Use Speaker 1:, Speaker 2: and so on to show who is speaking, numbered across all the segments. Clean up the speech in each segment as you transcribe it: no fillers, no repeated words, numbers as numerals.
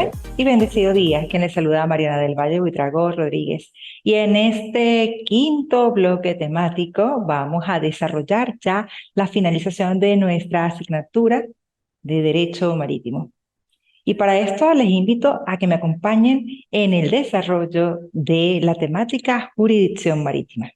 Speaker 1: Buen y bendecido día, quien les saluda Mariana del Valle Buitrago Rodríguez. Y en este quinto bloque temático vamos a desarrollar ya la finalización de nuestra asignatura de Derecho Marítimo. Y para esto les invito a que me acompañen en el desarrollo de la temática jurisdicción marítima.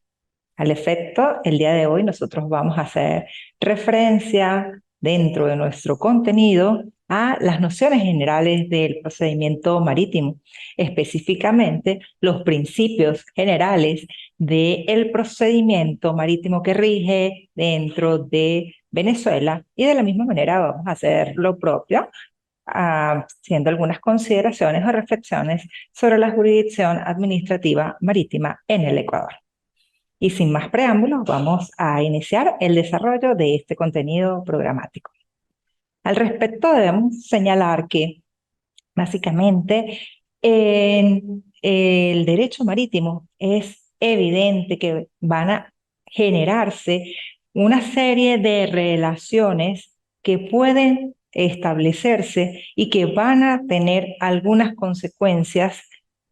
Speaker 1: Al efecto, el día de hoy nosotros vamos a hacer referencia dentro de nuestro contenido a las nociones generales del procedimiento marítimo, específicamente los principios generales del procedimiento marítimo que rige dentro de Venezuela, y de la misma manera vamos a hacer lo propio, haciendo algunas consideraciones o reflexiones sobre la jurisdicción administrativa marítima en el Ecuador. Y sin más preámbulos, vamos a iniciar el desarrollo de este contenido programático. Al respecto, debemos señalar que, básicamente, en el derecho marítimo es evidente que van a generarse una serie de relaciones que pueden establecerse y que van a tener algunas consecuencias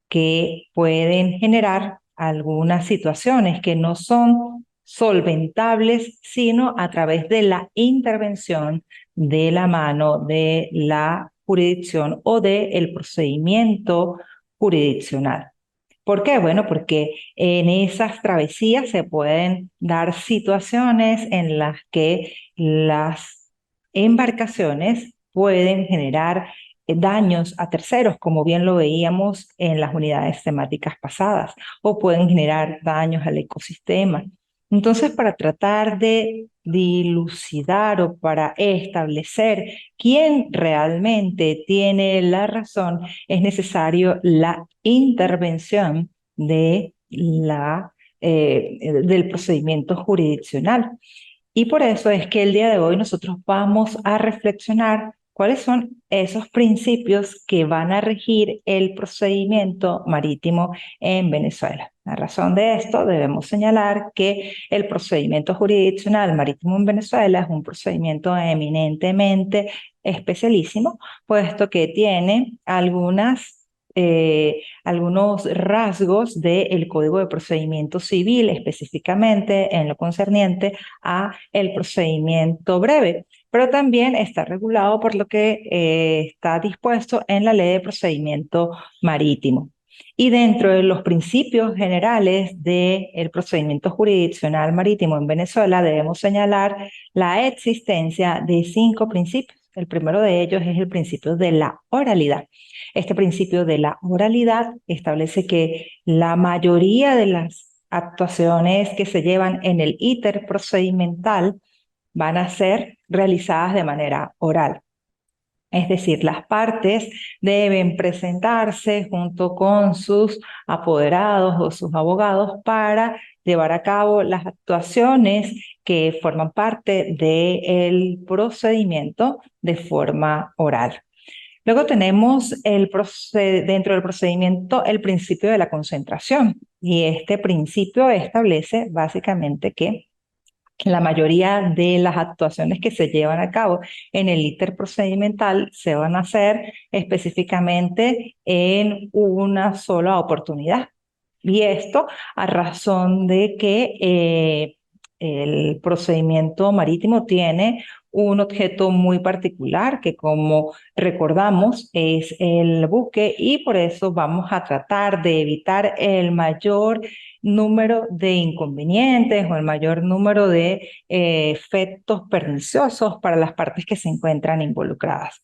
Speaker 1: que pueden generar algunas situaciones que no son solventables, sino a través de la intervención de la mano de la jurisdicción o del procedimiento jurisdiccional. ¿Por qué? Bueno, porque en esas travesías se pueden dar situaciones en las que las embarcaciones pueden generar daños a terceros, como bien lo veíamos en las unidades temáticas pasadas, o pueden generar daños al ecosistema. Entonces, para tratar de dilucidar o para establecer quién realmente tiene la razón, es necesario la intervención del procedimiento jurisdiccional. Y por eso es que el día de hoy nosotros vamos a reflexionar cuáles son esos principios que van a regir el procedimiento marítimo en Venezuela. A razón de esto, debemos señalar que el procedimiento jurisdiccional marítimo en Venezuela es un procedimiento eminentemente especialísimo, puesto que tiene algunos rasgos del Código de Procedimiento Civil, específicamente en lo concerniente a el procedimiento breve, pero también está regulado por lo que está dispuesto en la Ley de Procedimiento Marítimo. Y dentro de los principios generales del procedimiento jurisdiccional marítimo en Venezuela debemos señalar la existencia de 5 principios. El primero de ellos es el principio de la oralidad. Este principio de la oralidad establece que la mayoría de las actuaciones que se llevan en el íter procedimental van a ser realizadas de manera oral. Es decir, las partes deben presentarse junto con sus apoderados o sus abogados para llevar a cabo las actuaciones que forman parte del procedimiento de forma oral. Luego tenemos dentro del procedimiento el principio de la concentración, y este principio establece básicamente que la mayoría de las actuaciones que se llevan a cabo en el íter procedimental se van a hacer específicamente en una sola oportunidad. Y esto a razón de que el procedimiento marítimo tiene un objeto muy particular que, como recordamos, es el buque, y por eso vamos a tratar de evitar el mayor número de inconvenientes o el mayor número de efectos perniciosos para las partes que se encuentran involucradas.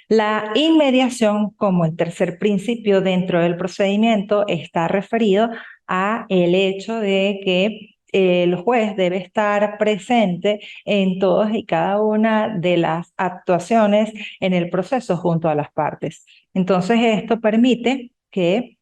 Speaker 1: La inmediación, como el tercer principio dentro del procedimiento, está referido a el hecho de que el juez debe estar presente en todas y cada una de las actuaciones en el proceso junto a las partes. Entonces, esto permite que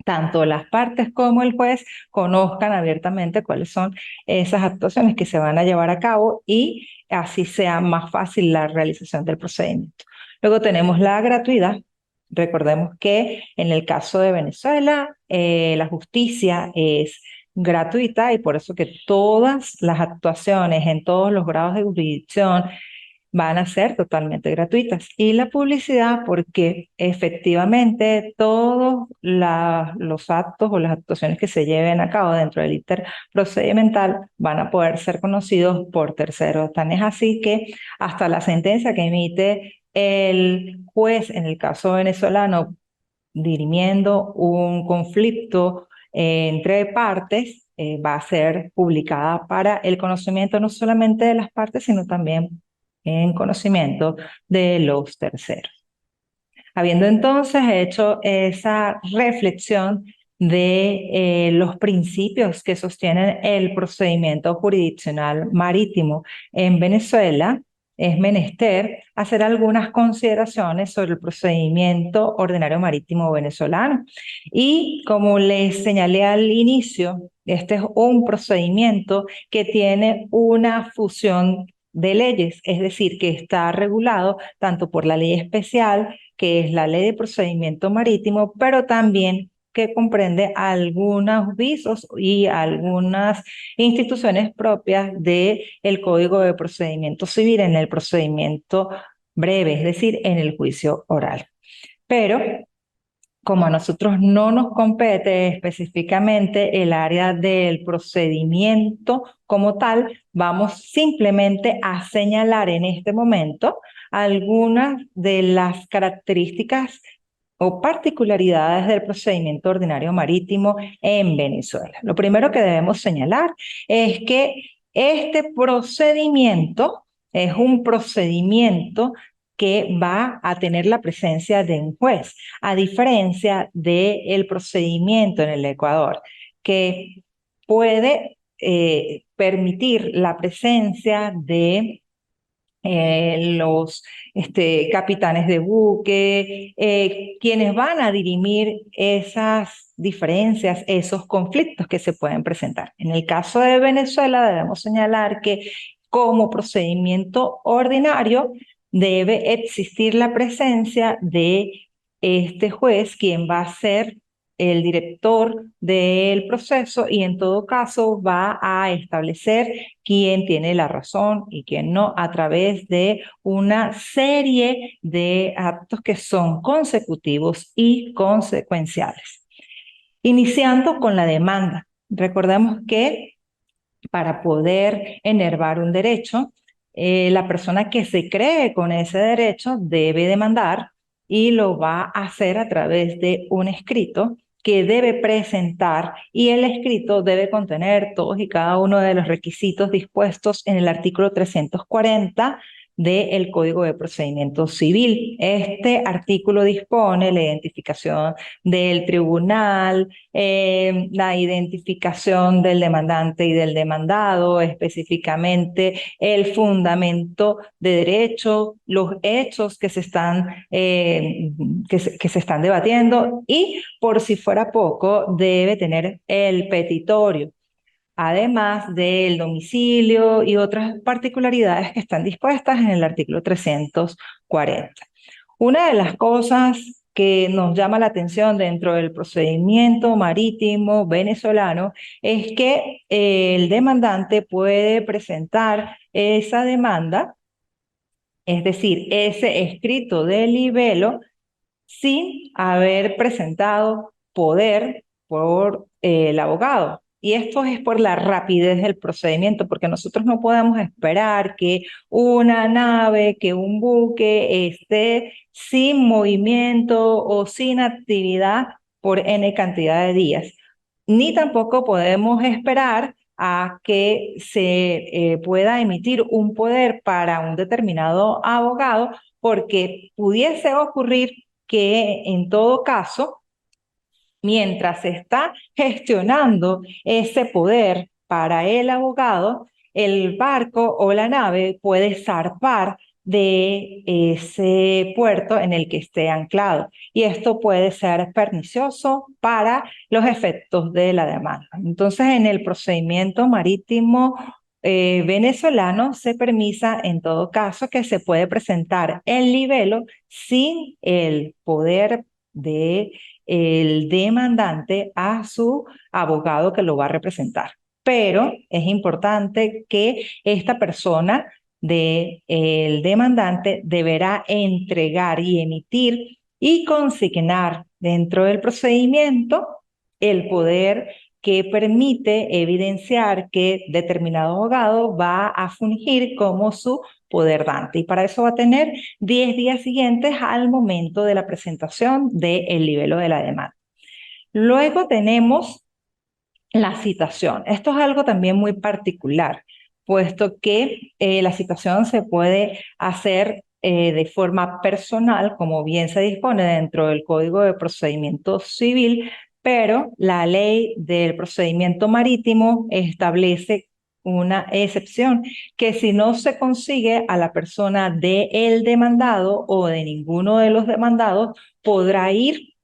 Speaker 1: tanto las partes como el juez conozcan abiertamente cuáles son esas actuaciones que se van a llevar a cabo, y así sea más fácil la realización del procedimiento. Luego tenemos la gratuidad. Recordemos que en el caso de Venezuela, la justicia es gratuita, y por eso que todas las actuaciones en todos los grados de jurisdicción van a ser totalmente gratuitas. Y la publicidad, porque efectivamente todos los actos o las actuaciones que se lleven a cabo dentro del ITER procedimental van a poder ser conocidos por terceros. Tan es así que hasta la sentencia que emite el juez en el caso venezolano dirimiendo un conflicto entre partes, va a ser publicada para el conocimiento no solamente de las partes, sino también en conocimiento de los terceros. Habiendo entonces hecho esa reflexión de los principios que sostienen el procedimiento jurisdiccional marítimo en Venezuela, es menester hacer algunas consideraciones sobre el procedimiento ordinario marítimo venezolano. Y como les señalé al inicio, este es un procedimiento que tiene una fusión de leyes, es decir, que está regulado tanto por la ley especial, que es la ley de procedimiento marítimo, pero también que comprende algunos visos y algunas instituciones propias del Código de Procedimiento Civil en el procedimiento breve, es decir, en el juicio oral. Pero como a nosotros no nos compete específicamente el área del procedimiento como tal, vamos simplemente a señalar en este momento algunas de las características o particularidades del procedimiento ordinario marítimo en Venezuela. Lo primero que debemos señalar es que este procedimiento es un procedimiento que va a tener la presencia de un juez, a diferencia del procedimiento en el Ecuador, que puede permitir la presencia de los capitanes de buque, quienes van a dirimir esas diferencias, esos conflictos que se pueden presentar. En el caso de Venezuela debemos señalar que como procedimiento ordinario debe existir la presencia de este juez, quien va a ser el director del proceso y en todo caso va a establecer quién tiene la razón y quién no a través de una serie de actos que son consecutivos y consecuenciales. Iniciando con la demanda. Recordemos que para poder enervar un derecho, la persona que se cree con ese derecho debe demandar y lo va a hacer a través de un escrito que debe presentar y el escrito debe contener todos y cada uno de los requisitos dispuestos en el artículo 340 del Código de Procedimiento Civil. Este artículo dispone la identificación del tribunal, la identificación del demandante y del demandado, específicamente el fundamento de derecho, los hechos que se están, que se están debatiendo y, por si fuera poco, debe tener el petitorio, además del domicilio y otras particularidades que están dispuestas en el artículo 340. Una de las cosas que nos llama la atención dentro del procedimiento marítimo venezolano es que el demandante puede presentar esa demanda, es decir, ese escrito de libelo, sin haber presentado poder por el abogado. Y esto es por la rapidez del procedimiento, porque nosotros no podemos esperar que una nave, que un buque esté sin movimiento o sin actividad por N cantidad de días. Ni tampoco podemos esperar a que se pueda emitir un poder para un determinado abogado, porque pudiese ocurrir que en todo caso, mientras se está gestionando ese poder para el abogado, el barco o la nave puede zarpar de ese puerto en el que esté anclado. Y esto puede ser pernicioso para los efectos de la demanda. Entonces, en el procedimiento marítimo venezolano se permisa en todo caso que se puede presentar el libelo sin el poder de el demandante a su abogado que lo va a representar. Pero es importante que esta persona del demandante deberá entregar y emitir y consignar dentro del procedimiento el poder que permite evidenciar que determinado abogado va a fungir como su poder dante. Y para eso va a tener 10 días siguientes al momento de la presentación del libelo de la demanda. Luego tenemos la citación. Esto es algo también muy particular, puesto que la citación se puede hacer de forma personal, como bien se dispone dentro del Código de Procedimiento Civil, pero la ley del procedimiento marítimo establece una excepción, que si no se consigue a la persona del demandado o de ninguno de los demandados, podrá ir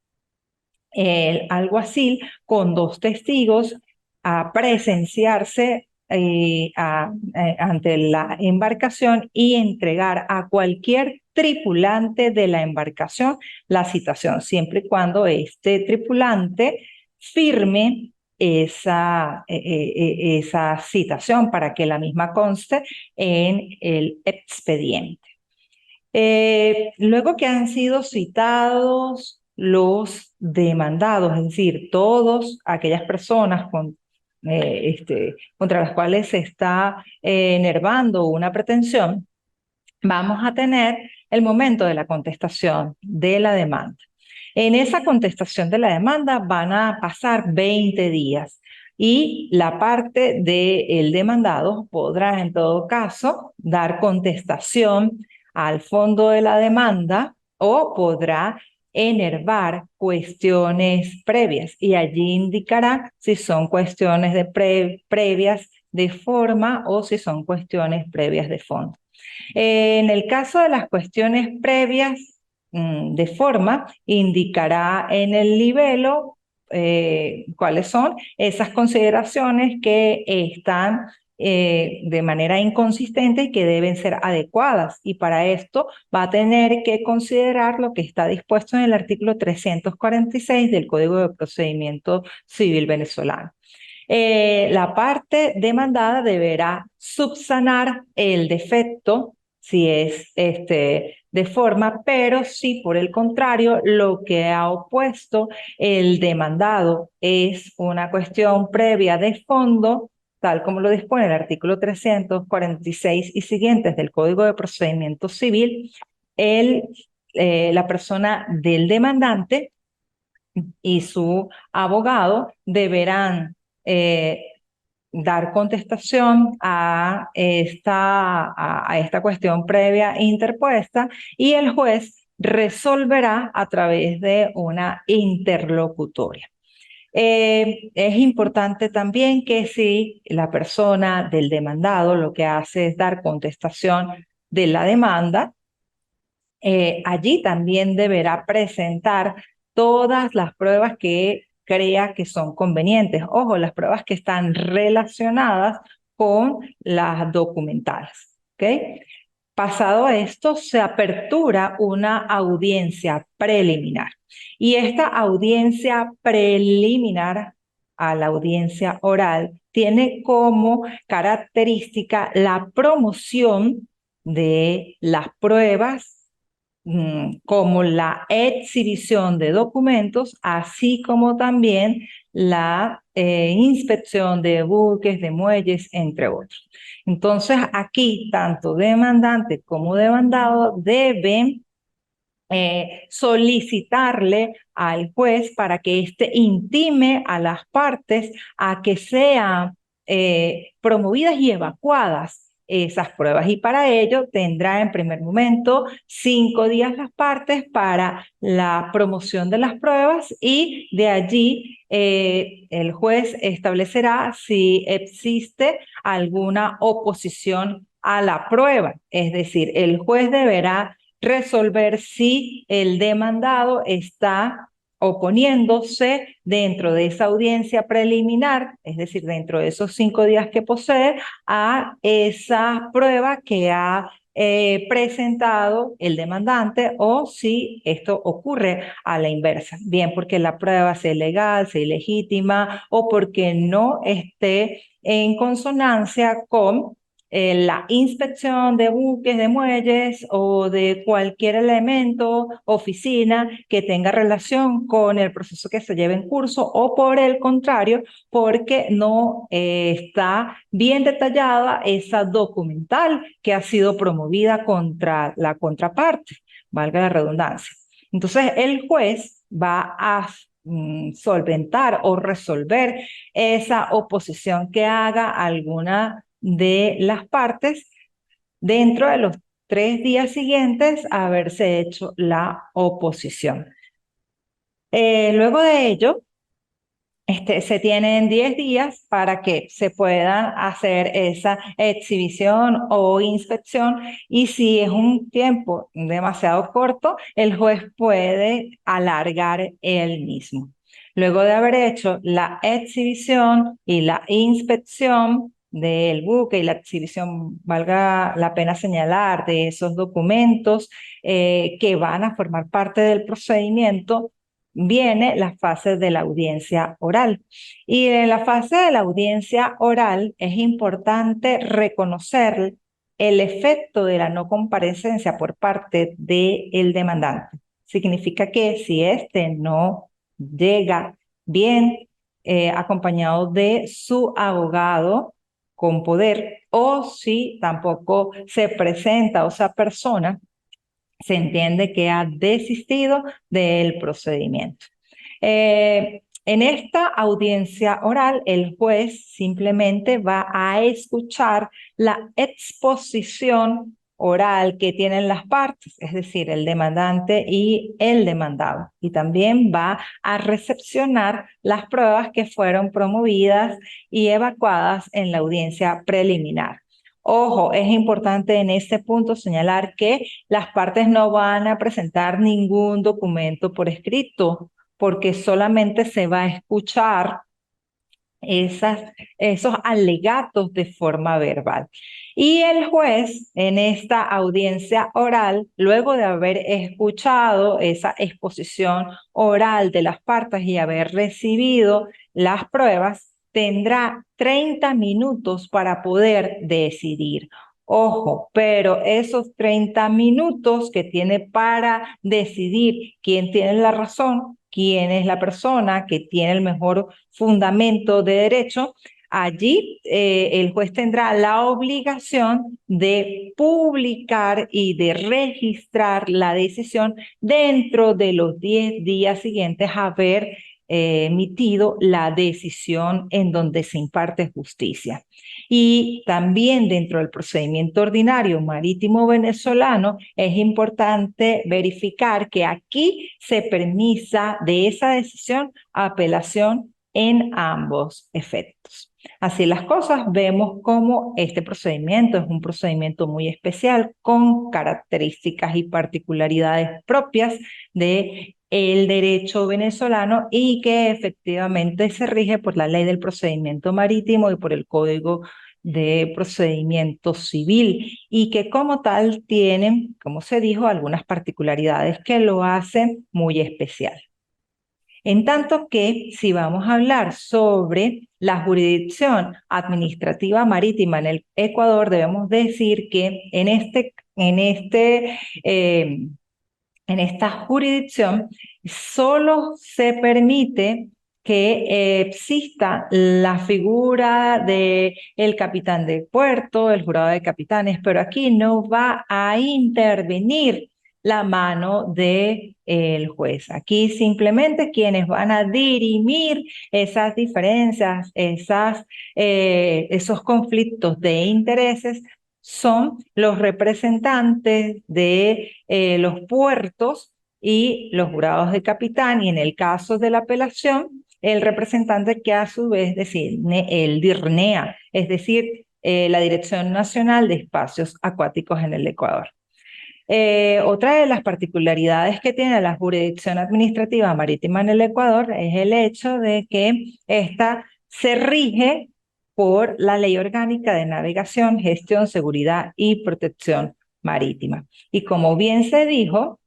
Speaker 1: el alguacil con dos testigos a presenciarse ante la embarcación y entregar a cualquier tripulante de la embarcación la citación, siempre y cuando este tripulante firme esa citación para que la misma conste en el expediente. Luego que han sido citados los demandados, es decir, todas aquellas personas contra las cuales se está enervando una pretensión, vamos a tener el momento de la contestación de la demanda. En esa contestación de la demanda van a pasar 20 días y la parte del demandado podrá en todo caso dar contestación al fondo de la demanda o podrá enervar cuestiones previas y allí indicará si son cuestiones previas de forma o si son cuestiones previas de fondo. En el caso de las cuestiones previas de forma, indicará en el libelo cuáles son esas consideraciones que están de manera inconsistente y que deben ser adecuadas. Y para esto va a tener que considerar lo que está dispuesto en el artículo 346 del Código de Procedimiento Civil venezolano. La parte demandada deberá subsanar el defecto si es de forma, pero si por el contrario lo que ha opuesto el demandado es una cuestión previa de fondo, tal como lo dispone el artículo 346 y siguientes del Código de Procedimiento Civil, la persona del demandante y su abogado deberán eh, dar contestación a esta cuestión previa interpuesta y el juez resolverá a través de una interlocutoria. Es importante también que si la persona del demandado lo que hace es dar contestación de la demanda, allí también deberá presentar todas las pruebas que crea que son convenientes. Ojo, las pruebas que están relacionadas con las documentales. ¿Ok? Pasado esto, se apertura una audiencia preliminar. Y esta audiencia preliminar a la audiencia oral tiene como característica la promoción de las pruebas como la exhibición de documentos, así como también la inspección de buques, de muelles, entre otros. Entonces, aquí tanto demandante como demandado deben solicitarle al juez para que éste intime a las partes a que sean promovidas y evacuadas esas pruebas. Y para ello tendrá en primer momento 5 días las partes para la promoción de las pruebas y de allí el juez establecerá si existe alguna oposición a la prueba. Es decir, el juez deberá resolver si el demandado está oponiéndose dentro de esa audiencia preliminar, es decir, dentro de esos 5 días que posee, a esa prueba que ha presentado el demandante o si esto ocurre a la inversa, bien porque la prueba sea ilegal, sea ilegítima o porque no esté en consonancia con la inspección de buques, de muelles o de cualquier elemento, oficina que tenga relación con el proceso que se lleve en curso, o por el contrario, porque no está bien detallada esa documental que ha sido promovida contra la contraparte, valga la redundancia. Entonces, el juez va a solventar o resolver esa oposición que haga alguna de las partes dentro de los 3 días siguientes a haberse hecho la oposición. Luego de ello, se tienen 10 días para que se pueda hacer esa exhibición o inspección, y si es un tiempo demasiado corto, el juez puede alargar el mismo. Luego de haber hecho la exhibición y la inspección del buque y la exhibición, valga la pena señalar, de esos documentos que van a formar parte del procedimiento, viene la fase de la audiencia oral. Y en la fase de la audiencia oral es importante reconocer el efecto de la no comparecencia por parte del demandante. Significa que si éste no llega bien acompañado de su abogado con poder, o si tampoco se presenta, o esa persona se entiende que ha desistido del procedimiento. En esta audiencia oral, el juez simplemente va a escuchar la exposición oral que tienen las partes, es decir, el demandante y el demandado, y también va a recepcionar las pruebas que fueron promovidas y evacuadas en la audiencia preliminar. Ojo, es importante en este punto señalar que las partes no van a presentar ningún documento por escrito, porque solamente se va a escuchar esos alegatos de forma verbal. Y el juez, en esta audiencia oral, luego de haber escuchado esa exposición oral de las partes y haber recibido las pruebas, tendrá 30 minutos para poder decidir. Ojo, pero esos 30 minutos que tiene para decidir quién tiene la razón, quién es la persona que tiene el mejor fundamento de derecho, allí el juez tendrá la obligación de publicar y de registrar la decisión dentro de los 10 días siguientes a haber emitido la decisión en donde se imparte justicia. Y también dentro del procedimiento ordinario marítimo venezolano es importante verificar que aquí se permisa de esa decisión apelación en ambos efectos. Así las cosas, vemos cómo este procedimiento es un procedimiento muy especial con características y particularidades propias de el derecho venezolano, y que efectivamente se rige por la ley del procedimiento marítimo y por el Código de Procedimiento Civil, y que como tal tienen, como se dijo, algunas particularidades que lo hacen muy especial. En tanto que si vamos a hablar sobre la jurisdicción administrativa marítima en el Ecuador, debemos decir que en esta jurisdicción solo se permite que exista la figura del capitán de puerto, el jurado de capitanes, pero aquí no va a intervenir la mano del juez. Aquí simplemente quienes van a dirimir esas diferencias, esos conflictos de intereses, son los representantes de los puertos y los jurados de capitán, y en el caso de la apelación, el representante que a su vez designe el DIRNEA, es decir, la Dirección Nacional de Espacios Acuáticos en el Ecuador. Otra de las particularidades que tiene la jurisdicción administrativa marítima en el Ecuador es el hecho de que esta se rige por la Ley Orgánica de Navegación, Gestión, Seguridad y Protección Marítima. Y como bien se dijo,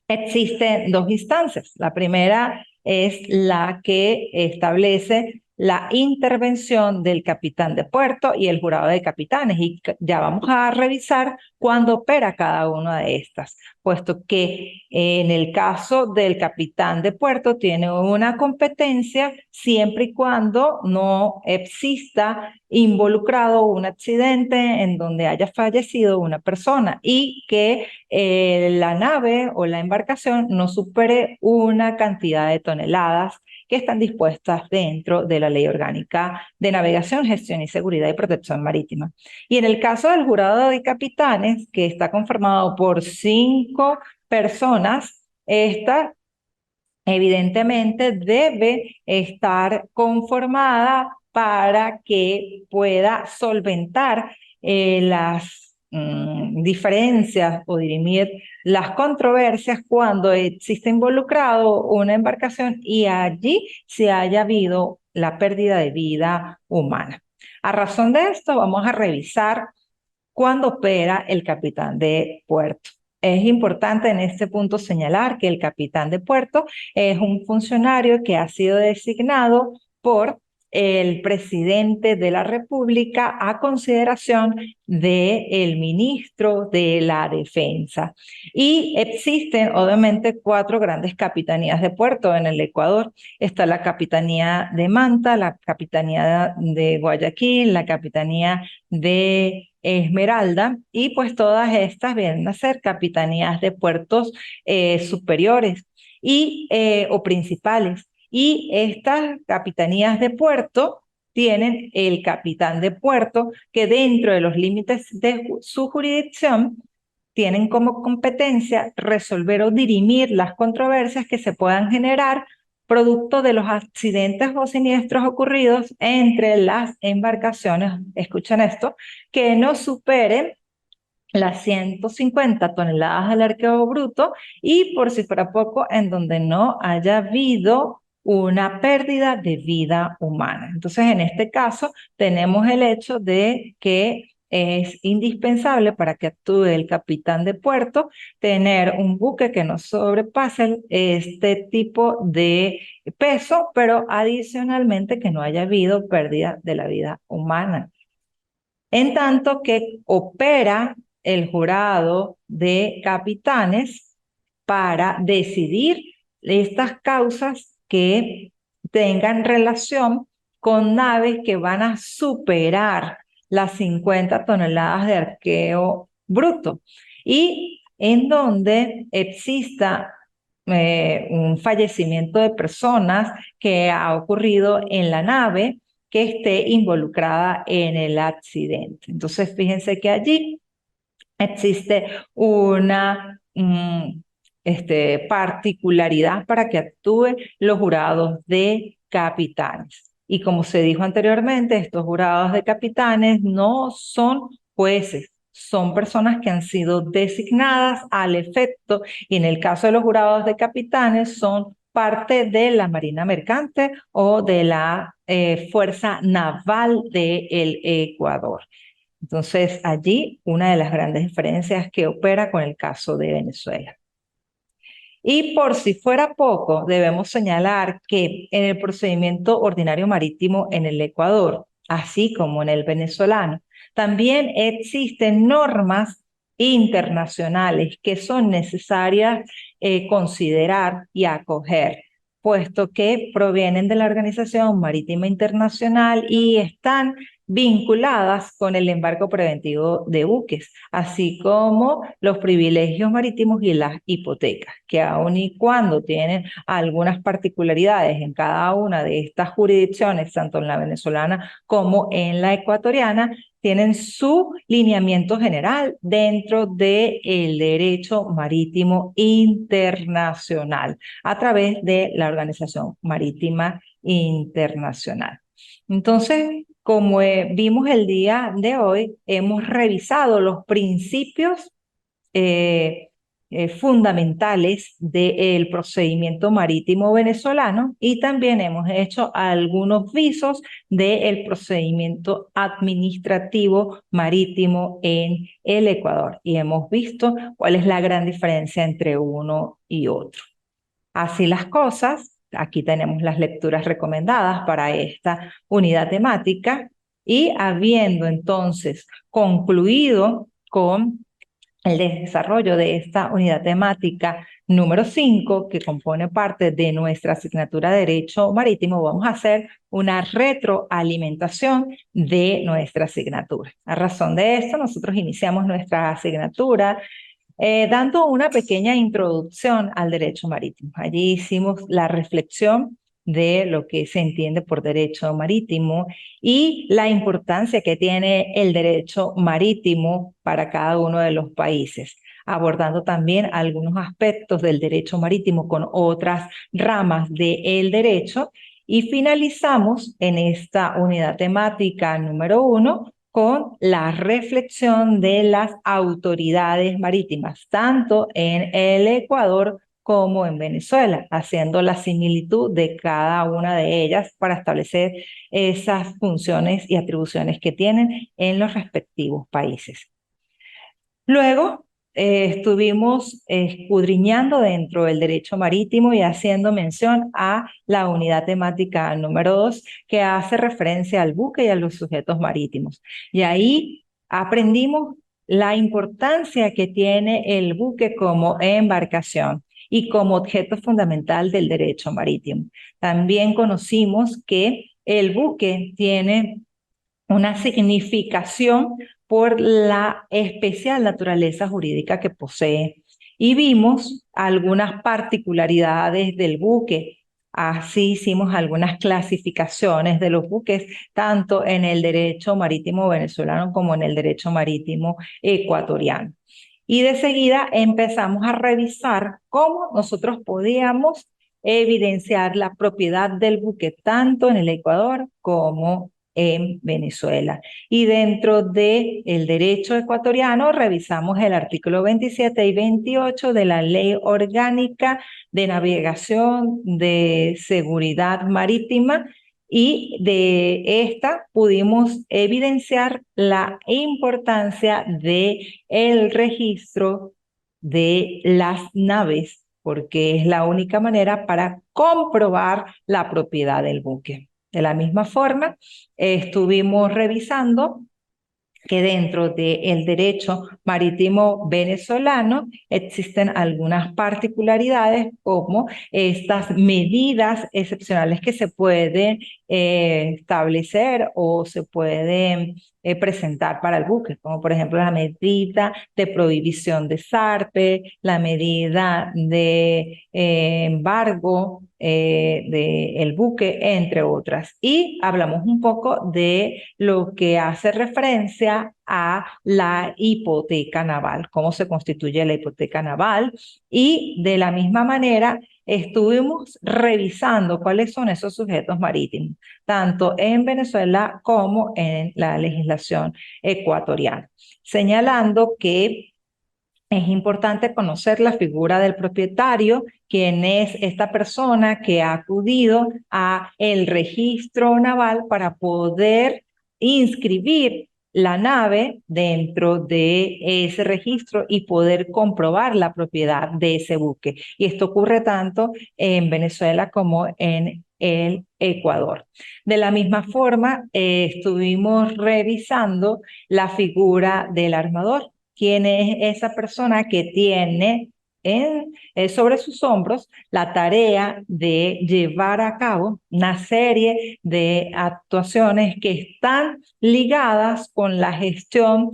Speaker 1: existen dos instancias. La primera es la que establece la intervención del capitán de puerto y el jurado de capitanes. Y ya vamos a revisar cuándo opera cada una de estas, puesto que en el caso del capitán de puerto tiene una competencia siempre y cuando no exista involucrado un accidente en donde haya fallecido una persona y que la nave o la embarcación no supere una cantidad de toneladas que están dispuestas dentro de la Ley Orgánica de Navegación, Gestión y Seguridad y Protección Marítima. Y en el caso del jurado de capitanes, que está conformado por 5 personas, esta evidentemente debe estar conformada para que pueda solventar las diferencias o dirimir las controversias cuando existe involucrado una embarcación y allí se haya habido la pérdida de vida humana. A razón de esto, vamos a revisar cuándo opera el capitán de puerto. Es importante en este punto señalar que el capitán de puerto es un funcionario que ha sido designado por el presidente de la República a consideración del ministro de la Defensa. Y existen, obviamente, 4 grandes capitanías de puerto en el Ecuador. Está la Capitanía de Manta, la Capitanía de Guayaquil, la Capitanía de Esmeralda, y pues todas estas vienen a ser capitanías de puertos superiores o principales. Y estas capitanías de puerto tienen el capitán de puerto que dentro de los límites de su jurisdicción tienen como competencia resolver o dirimir las controversias que se puedan generar producto de los accidentes o siniestros ocurridos entre las embarcaciones, escuchen esto, que no superen las 150 toneladas del arqueo bruto y por si fuera poco, en donde no haya habido una pérdida de vida humana. Entonces, en este caso, tenemos el hecho de que es indispensable para que actúe el capitán de puerto tener un buque que no sobrepase este tipo de peso, pero adicionalmente que no haya habido pérdida de la vida humana. En tanto que opera el jurado de capitanes para decidir estas causas que tengan relación con naves que van a superar las 50 toneladas de arqueo bruto y en donde exista un fallecimiento de personas que ha ocurrido en la nave que esté involucrada en el accidente. Entonces, fíjense que allí existe una particularidad para que actúen los jurados de capitanes. Y como se dijo anteriormente, estos jurados de capitanes no son jueces, son personas que han sido designadas al efecto, y en el caso de los jurados de capitanes son parte de la Marina Mercante o de la Fuerza Naval del Ecuador. Entonces, allí una de las grandes diferencias que opera con el caso de Venezuela. Y por si fuera poco, debemos señalar que en el procedimiento ordinario marítimo en el Ecuador, así como en el venezolano, también existen normas internacionales que son necesarias considerar y acoger, puesto que provienen de la Organización Marítima Internacional y están vinculadas con el embargo preventivo de buques, así como los privilegios marítimos y las hipotecas, que aun y cuando tienen algunas particularidades en cada una de estas jurisdicciones, tanto en la venezolana como en la ecuatoriana, tienen su lineamiento general dentro del derecho marítimo internacional a través de la Organización Marítima Internacional. Entonces, como vimos el día de hoy, hemos revisado los principios fundamentales del procedimiento marítimo venezolano y también hemos hecho algunos visos del procedimiento administrativo marítimo en el Ecuador y hemos visto cuál es la gran diferencia entre uno y otro. Así las cosas, Aquí tenemos las lecturas recomendadas para esta unidad temática y habiendo entonces concluido con el desarrollo de esta unidad temática número 5, que compone parte de nuestra asignatura de Derecho Marítimo, vamos a hacer una retroalimentación de nuestra asignatura. A razón de esto, nosotros iniciamos nuestra asignatura dando una pequeña introducción al derecho marítimo. Allí hicimos la reflexión de lo que se entiende por derecho marítimo y la importancia que tiene el derecho marítimo para cada uno de los países, abordando también algunos aspectos del derecho marítimo con otras ramas del derecho y finalizamos en esta unidad temática número 1 con la reflexión de las autoridades marítimas, tanto en el Ecuador como en Venezuela, haciendo la similitud de cada una de ellas para establecer esas funciones y atribuciones que tienen en los respectivos países. Luego estuvimos escudriñando dentro del derecho marítimo y haciendo mención a la unidad temática número 2 que hace referencia al buque y a los sujetos marítimos. Y ahí aprendimos la importancia que tiene el buque como embarcación y como objeto fundamental del derecho marítimo. También conocimos que el buque tiene una significación por la especial naturaleza jurídica que posee. Y vimos algunas particularidades del buque. Así hicimos algunas clasificaciones de los buques, tanto en el derecho marítimo venezolano como en el derecho marítimo ecuatoriano. Y de seguida empezamos a revisar cómo nosotros podíamos evidenciar la propiedad del buque tanto en el Ecuador como en Venezuela. Y dentro del derecho ecuatoriano revisamos el artículo 27 y 28 de la Ley Orgánica de Navegación de Seguridad Marítima y de esta pudimos evidenciar la importancia del registro de las naves, porque es la única manera para comprobar la propiedad del buque. De la misma forma, estuvimos revisando que dentro del derecho marítimo venezolano existen algunas particularidades como estas medidas excepcionales que se pueden establecer o se pueden presentar para el buque, como por ejemplo la medida de prohibición de zarpe, la medida de embargo del buque, entre otras. Y hablamos un poco de lo que hace referencia a la hipoteca naval, cómo se constituye la hipoteca naval y de la misma manera estuvimos revisando cuáles son esos sujetos marítimos, tanto en Venezuela como en la legislación ecuatoriana, señalando que es importante conocer la figura del propietario, quién es esta persona que ha acudido a el registro naval para poder inscribir la nave dentro de ese registro y poder comprobar la propiedad de ese buque. Y esto ocurre tanto en Venezuela como en el Ecuador. De la misma forma, estuvimos revisando la figura del armador. ¿Quién es esa persona que tiene sobre sus hombros la tarea de llevar a cabo una serie de actuaciones que están ligadas con la gestión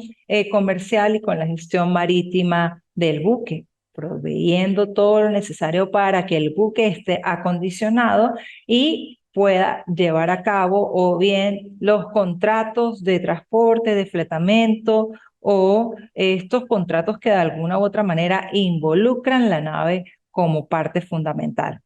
Speaker 1: comercial y con la gestión marítima del buque, proveyendo todo lo necesario para que el buque esté acondicionado y pueda llevar a cabo o bien los contratos de transporte, de fletamento o estos contratos que de alguna u otra manera involucran la nave como parte fundamental.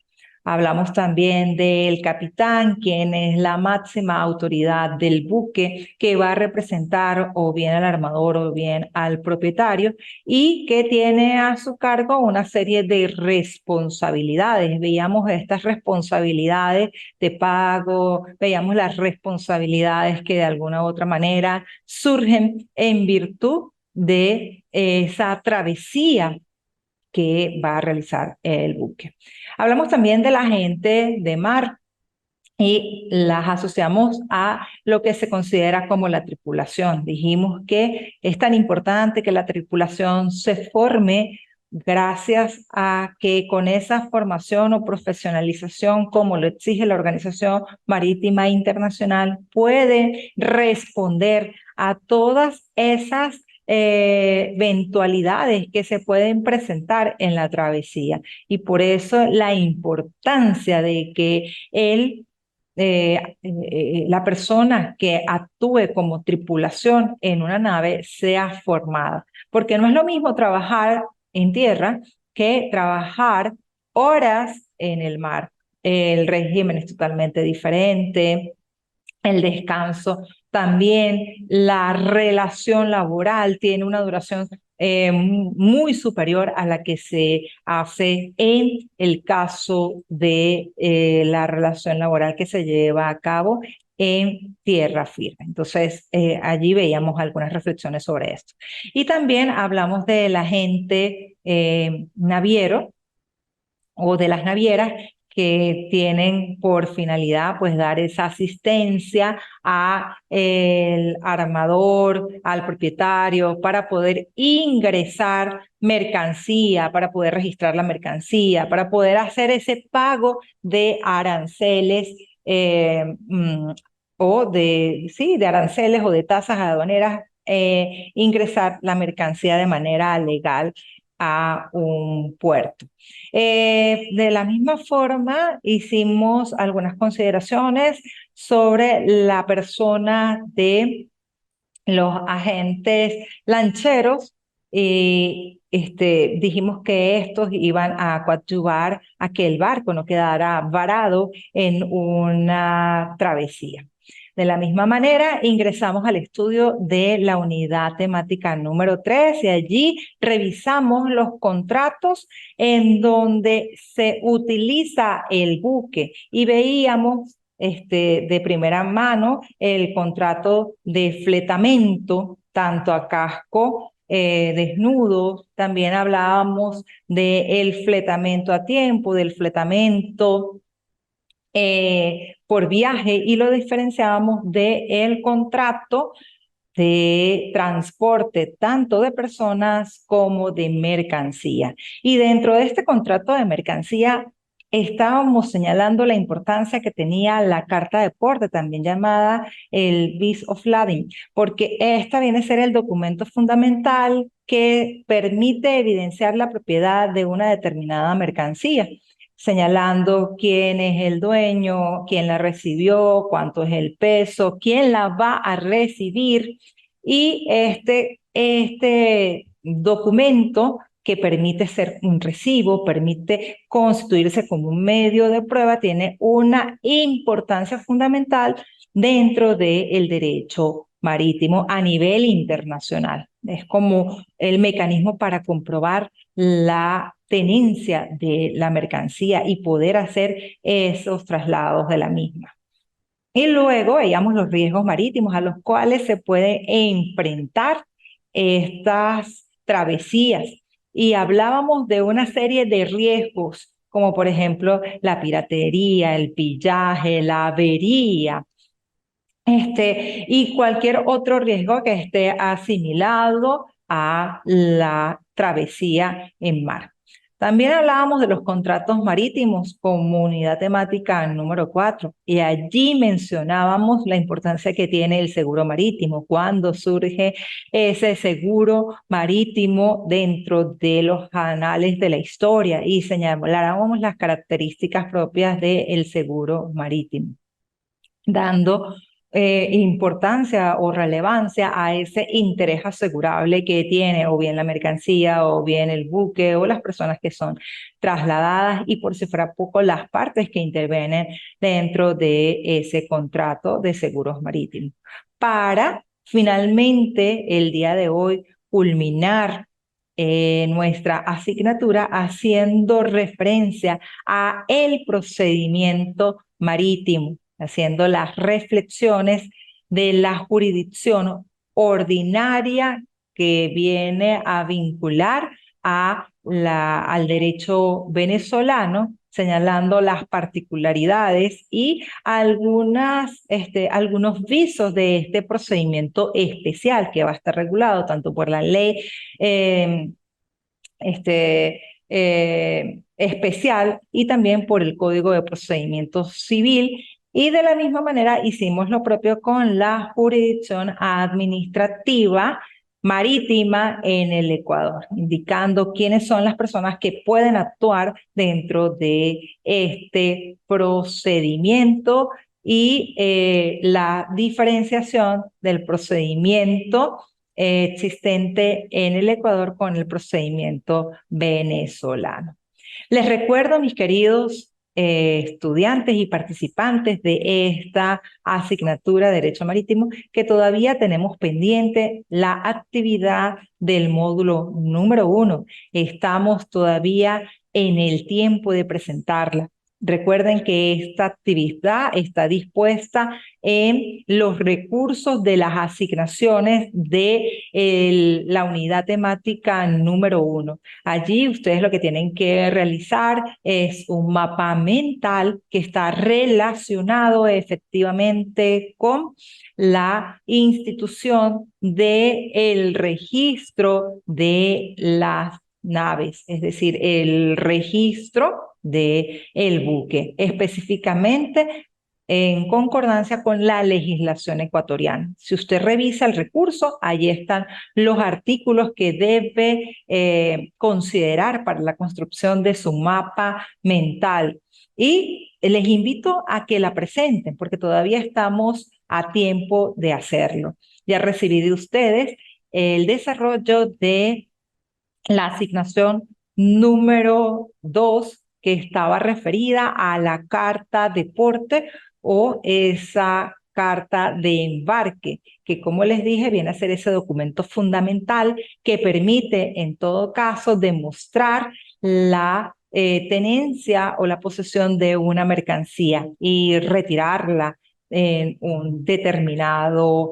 Speaker 1: Hablamos también del capitán, quien es la máxima autoridad del buque que va a representar o bien al armador o bien al propietario y que tiene a su cargo una serie de responsabilidades. Veíamos estas responsabilidades de pago, veíamos las responsabilidades que de alguna u otra manera surgen en virtud de esa travesía que va a realizar el buque. Hablamos también de la gente de mar y las asociamos a lo que se considera como la tripulación. Dijimos que es tan importante que la tripulación se forme gracias a que con esa formación o profesionalización, como lo exige la Organización Marítima Internacional, puede responder a todas esas eventualidades que se pueden presentar en la travesía. Y por eso la importancia de que la persona que actúe como tripulación en una nave sea formada, porque no es lo mismo trabajar en tierra que trabajar horas en el mar. El régimen es totalmente diferente, el descanso también, la relación laboral tiene una duración muy superior a la que se hace en el caso de la relación laboral que se lleva a cabo en tierra firme. Entonces, allí veíamos algunas reflexiones sobre esto. Y también hablamos del agente naviero o de las navieras que tienen por finalidad pues dar esa asistencia a el armador, al propietario para poder ingresar mercancía, para poder registrar la mercancía, para poder hacer ese pago de aranceles o de, sí, de aranceles o de tasas aduaneras, ingresar la mercancía de manera legal a un puerto. De la misma forma, hicimos algunas consideraciones sobre la persona de los agentes lancheros y dijimos que estos iban a coadyuvar a que el barco no quedara varado en una travesía. De la misma manera, ingresamos al estudio de la unidad temática número 3 y allí revisamos los contratos en donde se utiliza el buque y veíamos de primera mano el contrato de fletamento, tanto a casco desnudo, también hablábamos del fletamento a tiempo, del fletamento por viaje y lo diferenciábamos del contrato de transporte tanto de personas como de mercancía. Y dentro de este contrato de mercancía estábamos señalando la importancia que tenía la carta de porte, también llamada el Bill of Lading, porque esta viene a ser el documento fundamental que permite evidenciar la propiedad de una determinada mercancía, señalando quién es el dueño, quién la recibió, cuánto es el peso, quién la va a recibir. Y este documento que permite ser un recibo, permite constituirse como un medio de prueba, tiene una importancia fundamental dentro del derecho marítimo a nivel internacional. Es como el mecanismo para comprobar la tenencia de la mercancía y poder hacer esos traslados de la misma. Y luego veíamos los riesgos marítimos a los cuales se pueden enfrentar estas travesías. Y hablábamos de una serie de riesgos, como por ejemplo la piratería, el pillaje, la avería, y cualquier otro riesgo que esté asimilado a la travesía en mar. También hablábamos de los contratos marítimos como unidad temática número 4 y allí mencionábamos la importancia que tiene el seguro marítimo, cuando surge ese seguro marítimo dentro de los anales de la historia y señalábamos las características propias del seguro marítimo, dando importancia o relevancia a ese interés asegurable que tiene o bien la mercancía o bien el buque o las personas que son trasladadas y por si fuera poco las partes que intervienen dentro de ese contrato de seguros marítimos. Para finalmente el día de hoy culminar nuestra asignatura haciendo referencia a el procedimiento marítimo, haciendo las reflexiones de la jurisdicción ordinaria que viene a vincular al derecho venezolano, señalando las particularidades y algunos visos de este procedimiento especial que va a estar regulado tanto por la ley eh, este, especial y también por el Código de Procedimiento Civil. Y de la misma manera hicimos lo propio con la jurisdicción administrativa marítima en el Ecuador, indicando quiénes son las personas que pueden actuar dentro de este procedimiento y la diferenciación del procedimiento existente en el Ecuador con el procedimiento venezolano. Les recuerdo, mis queridos estudiantes y participantes de esta asignatura de Derecho Marítimo, que todavía tenemos pendiente la actividad del módulo número 1. Estamos todavía en el tiempo de presentarla. Recuerden que esta actividad está dispuesta en los recursos de las asignaciones de la unidad temática número 1. Allí ustedes lo que tienen que realizar es un mapa mental que está relacionado efectivamente con la institución del registro de las naves, es decir, el registro del buque, específicamente en concordancia con la legislación ecuatoriana. Si usted revisa el recurso, allí están los artículos que debe considerar para la construcción de su mapa mental. Y les invito a que la presenten, porque todavía estamos a tiempo de hacerlo. Ya recibí de ustedes el desarrollo de la asignación número 2, que estaba referida a la carta de porte o esa carta de embarque, que como les dije viene a ser ese documento fundamental que permite en todo caso demostrar la tenencia o la posesión de una mercancía y retirarla en un determinado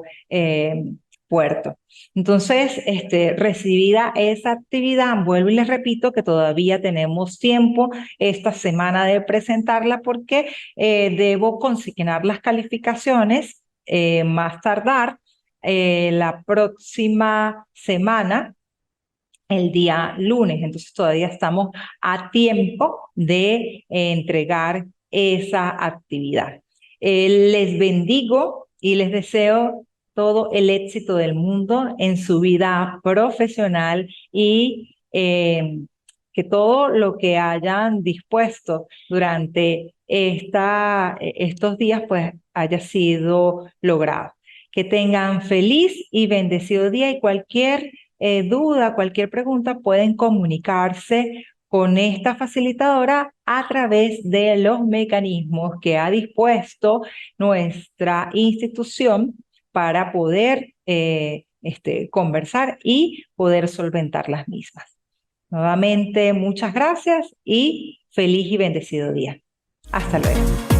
Speaker 1: puerto. Entonces, recibida esa actividad, vuelvo y les repito que todavía tenemos tiempo esta semana de presentarla porque debo consignar las calificaciones más tardar la próxima semana, el día lunes. Entonces todavía estamos a tiempo de entregar esa actividad. Les bendigo y les deseo todo el éxito del mundo en su vida profesional y que todo lo que hayan dispuesto durante estos días pues haya sido logrado. Que tengan feliz y bendecido día y cualquier duda, cualquier pregunta pueden comunicarse con esta facilitadora a través de los mecanismos que ha dispuesto nuestra institución para poder conversar y poder solventar las mismas. Nuevamente, muchas gracias y feliz y bendecido día. Hasta luego.